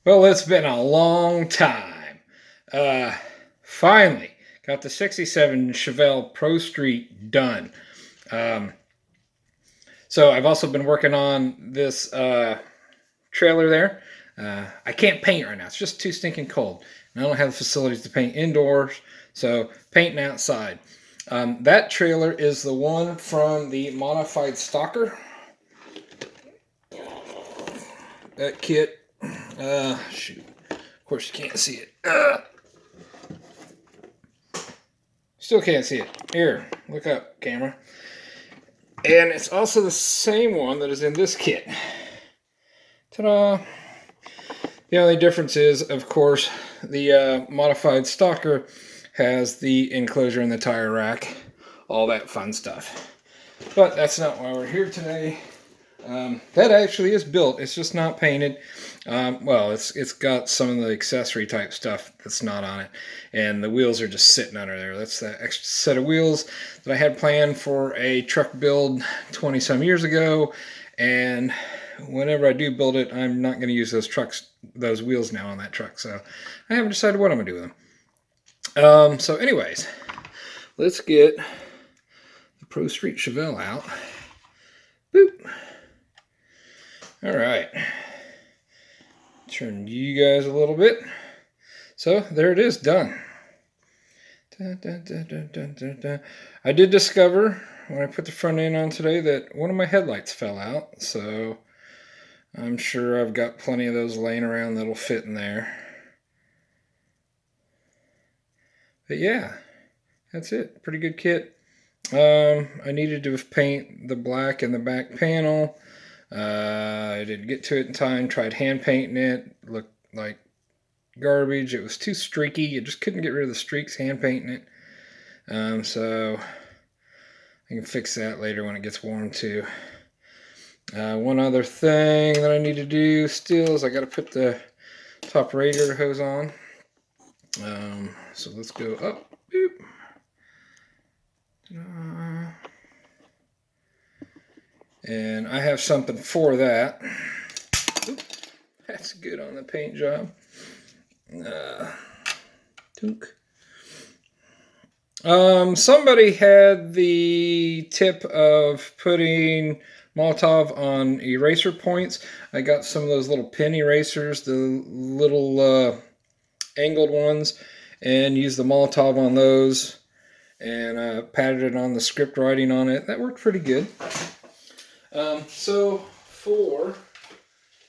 Well, it's been a long time. Finally got the 67 Chevelle Pro Street done. Um, so I've also been working on this trailer there. I can't paint right now. It's just too stinking cold. And I don't have the facilities to paint indoors, so painting outside. That trailer is the one from the modified Stalker. That kit. Shoot. Of course you can't see it. Still can't see it. Here, look up, camera. And it's also the same one that is in this kit. Ta-da! The only difference is, of course, the modified Stalker has the enclosure in the tire rack. All that fun stuff. But that's not why we're here today. That actually is built. It's just not painted. Well, it's got some of the accessory type stuff that's not on it, and the wheels are just sitting under there. That's that extra set of wheels that I had planned for a truck build 20 some years ago, and whenever I do build it, I'm not going to use those wheels now on that truck. So I haven't decided what I'm going to do with them. So anyways, let's get the Pro Street Chevelle out. Boop. All right. Turn you guys a little bit. So there it is, done. Dun, dun, dun, dun, dun, dun, dun. I did discover when I put the front end on today that one of my headlights fell out. So I'm sure I've got plenty of those laying around that'll fit in there. But yeah, that's it. Pretty good kit. I needed to paint the black in the back panel. I didn't get to it in time. Tried hand painting it. Looked like garbage. It was too streaky. You just couldn't get rid of the streaks hand painting it. So I can fix that later when it gets warm too. One other thing that I need to do still is I got to put the top radiator hose on. So let's go up. Boop. And I have something for that. Oop, that's good on the paint job. Somebody had the tip of putting Molotov on eraser points. I got some of those little pin erasers, the little angled ones, and used the Molotov on those and patted it on the script writing on it. That worked pretty good. So for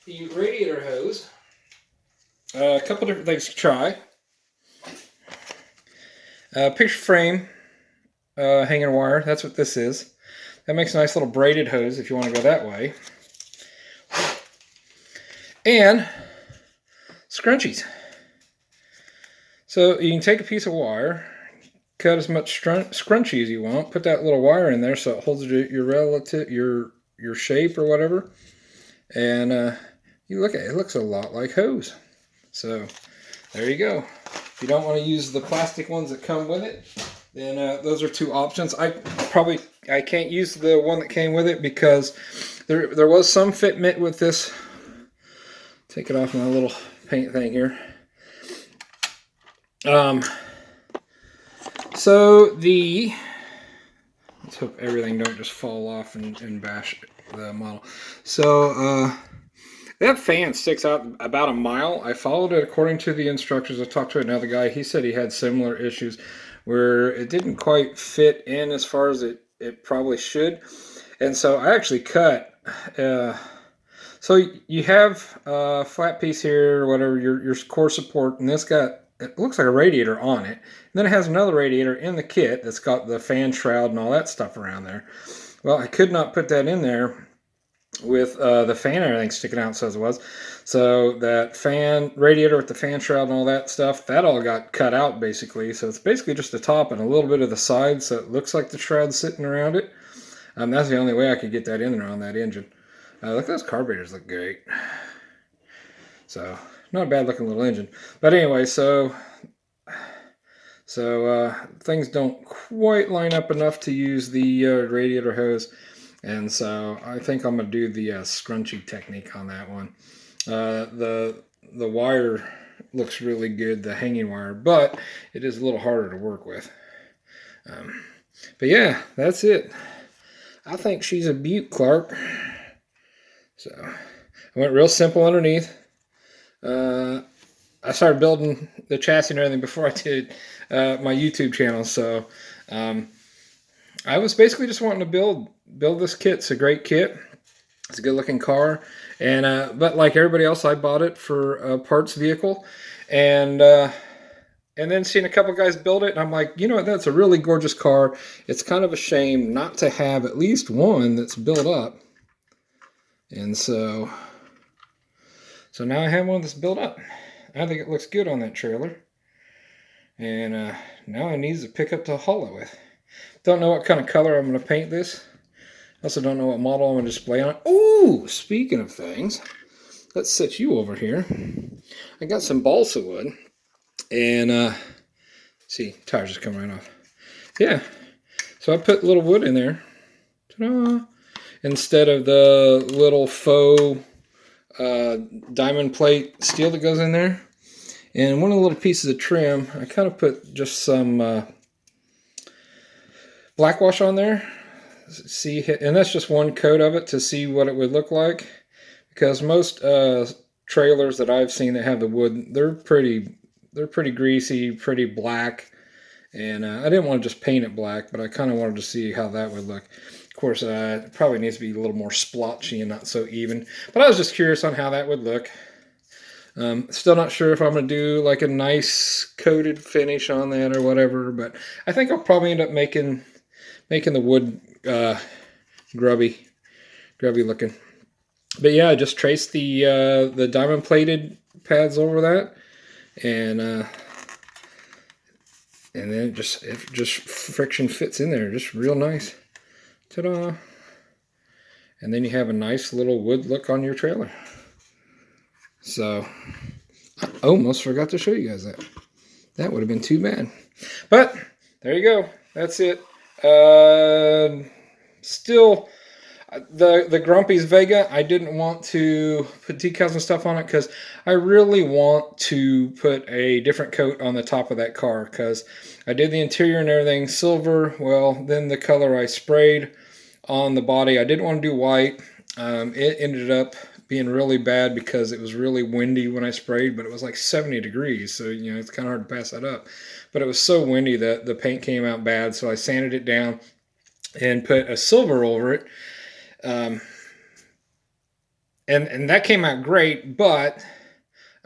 the radiator hose, a couple different things to try. Picture frame hanging wire, that's what this is. That makes a nice little braided hose if you want to go that way. And scrunchies. So you can take a piece of wire, cut as much scrunchie as you want, put that little wire in there so it holds your shape or whatever, and you look at it, it looks a lot like hose. So there you go. If you don't want to use the plastic ones that come with it, then those are two options. I can't use the one that came with it because there was some fitment with this. Take it off my little paint thing here. So let's hope everything don't just fall off and bash the model. So that fan sticks out about a mile. I followed it according to the instructions. I talked to another guy. He said he had similar issues where it didn't quite fit in as far as it probably should. And so I actually cut. So you have a flat piece here, or whatever, your core support, and it looks like a radiator on it. And then it has another radiator in the kit that's got the fan shroud and all that stuff around there. Well, I could not put that in there with the fan and everything sticking out as it was. So that fan radiator with the fan shroud and all that stuff, that all got cut out basically. So it's basically just the top and a little bit of the side, so it looks like the shroud's sitting around it. That's the only way I could get that in there on that engine. Look, those carburetors look great. So not a bad looking little engine. But anyway, so things don't quite line up enough to use the radiator hose. And so I think I'm going to do the scrunchie technique on that one. The the wire looks really good, the hanging wire, but it is a little harder to work with. But yeah, that's it. I think she's a beaut, Clark. So I went real simple underneath. I started building the chassis and everything before I did my YouTube channel. So I was basically just wanting to build this kit. It's a great kit. It's a good looking car, and but like everybody else, I bought it for a parts vehicle, and then seeing a couple guys build it, and I'm like, you know what? That's a really gorgeous car. It's kind of a shame not to have at least one that's built up, and so now I have one that's built up. I think it looks good on that trailer, and now I need a pickup to haul it with. Don't know what kind of color I'm going to paint this. Also don't know what model I'm going to display on it. Ooh, speaking of things, let's set you over here. I got some balsa wood, and see, tires just come right off. Yeah, so I put a little wood in there. Ta-da! Instead of the little faux diamond plate steel that goes in there. And one of the little pieces of trim, I kind of put just some black wash on there. See, and that's just one coat of it to see what it would look like, because most trailers that I've seen that have the wood, they're pretty greasy, pretty black, and I didn't want to just paint it black, but I kind of wanted to see how that would look. Of course, it probably needs to be a little more splotchy and not so even, but I was just curious on how that would look. Still not sure if I'm going to do like a nice coated finish on that or whatever, but I think I'll probably end up making the wood grubby looking. But yeah, I just traced the diamond plated pads over that, and then it just friction fits in there just real nice. Ta-da! And then you have a nice little wood look on your trailer. So I almost forgot to show you guys that. That would have been too bad. But there you go. That's it. Still, the Grumpy's Vega, I didn't want to put decals and stuff on it because I really want to put a different coat on the top of that car, because I did the interior and everything silver. Well, then the color I sprayed on the body, I didn't want to do white. It ended up being really bad because it was really windy when I sprayed, but it was like 70 degrees, so you know it's kind of hard to pass that up. But it was so windy that the paint came out bad, so I sanded it down and put a silver over it, and that came out great. But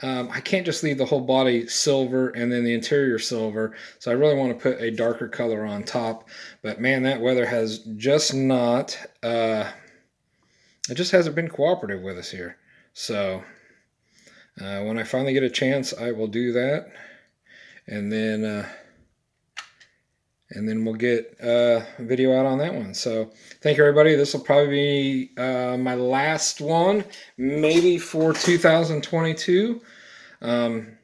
I can't just leave the whole body silver and then the interior silver, so I really want to put a darker color on top. But man, that weather has just not it just hasn't been cooperative with us here. So when I finally get a chance, I will do that, and then we'll get a video out on that one. So thank you, everybody. This will probably be my last one, maybe for 2022. I'm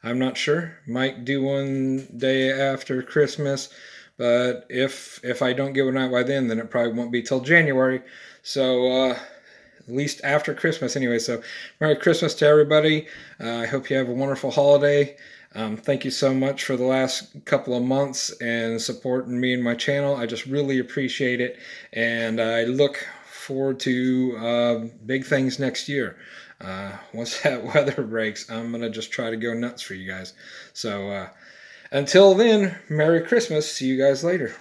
not sure. Might do one day after Christmas. But if I don't get one out by then it probably won't be till January. So at least after Christmas anyway. So Merry Christmas to everybody. I hope you have a wonderful holiday. Thank you so much for the last couple of months and supporting me and my channel. I just really appreciate it. And I look forward to big things next year. Once that weather breaks, I'm going to just try to go nuts for you guys. So until then, Merry Christmas. See you guys later.